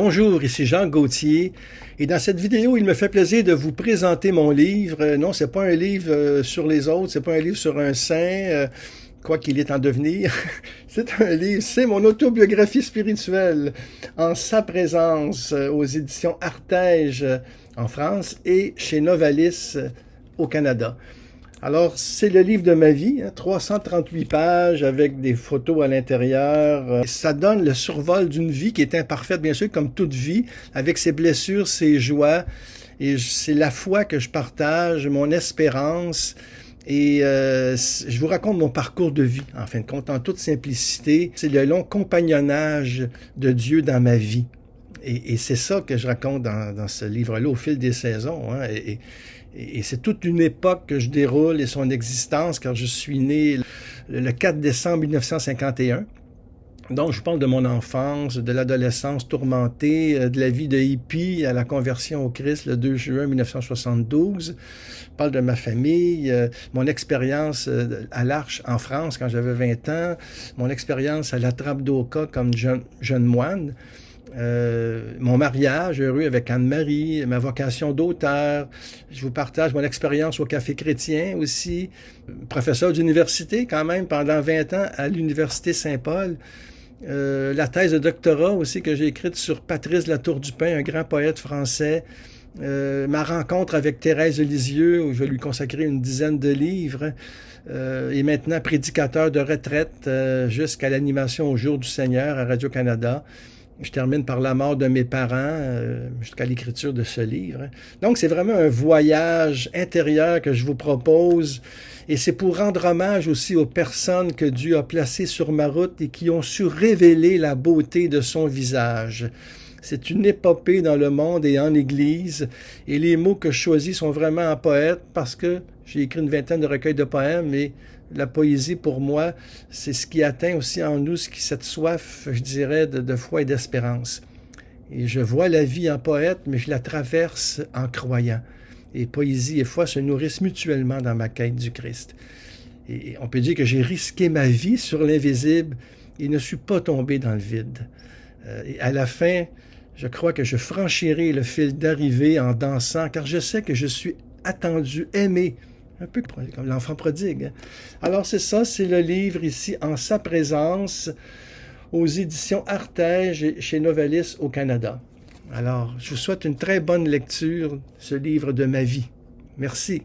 Bonjour, ici Jean Gauthier et dans cette vidéo, il me fait plaisir de vous présenter mon livre. Non, c'est pas un livre sur les autres, c'est pas un livre sur un saint, quoi qu'il est en devenir. C'est un livre, c'est mon autobiographie spirituelle en sa présence aux éditions Artege en France et chez Novalis au Canada. Alors, c'est le livre de ma vie, 338 pages avec des photos à l'intérieur. Ça donne le survol d'une vie qui est imparfaite, bien sûr, comme toute vie, avec ses blessures, ses joies. Et c'est la foi que je partage, mon espérance. Et je vous raconte mon parcours de vie, en fin de compte, en toute simplicité. C'est le long compagnonnage de Dieu dans ma vie. Et c'est ça que je raconte dans ce livre-là au fil des saisons. Et c'est toute une époque que je déroule et son existence, car je suis né le 4 décembre 1951. Donc, je parle de mon enfance, de l'adolescence tourmentée, de la vie de hippie à la conversion au Christ le 2 juin 1972. Je parle de ma famille, mon expérience à l'Arche en France quand j'avais 20 ans, mon expérience à la Trappe d'Oka comme jeune moine. Mon mariage heureux avec Anne-Marie, ma vocation d'auteur. Je vous partage mon expérience au Café Chrétien aussi. Professeur d'université quand même pendant 20 ans à l'Université Saint-Paul. La thèse de doctorat aussi que j'ai écrite sur Patrice Latour-du-Pin, un grand poète français. Ma rencontre avec Thérèse de Lisieux, où je vais lui consacrer une dizaine de livres. Et maintenant prédicateur de retraite jusqu'à l'animation au Jour du Seigneur à Radio-Canada. Je termine par la mort de mes parents jusqu'à l'écriture de ce livre. Donc, c'est vraiment un voyage intérieur que je vous propose. Et c'est pour rendre hommage aussi aux personnes que Dieu a placées sur ma route et qui ont su révéler la beauté de son visage. C'est une épopée dans le monde et en Église. Et les mots que je choisis sont vraiment en poète parce que j'ai écrit une vingtaine de recueils de poèmes et la poésie, pour moi, c'est ce qui atteint aussi en nous cette soif, je dirais, de foi et d'espérance. Et je vois la vie en poète, mais je la traverse en croyant. Et poésie et foi se nourrissent mutuellement dans ma quête du Christ. Et on peut dire que j'ai risqué ma vie sur l'invisible et ne suis pas tombé dans le vide. Et à la fin, je crois que je franchirai le fil d'arrivée en dansant, car je sais que je suis attendu, aimé, un peu comme l'enfant prodigue. Alors c'est ça, c'est le livre ici en sa présence aux éditions Artege et chez Novalis au Canada. Alors, je vous souhaite une très bonne lecture, ce livre de ma vie. Merci.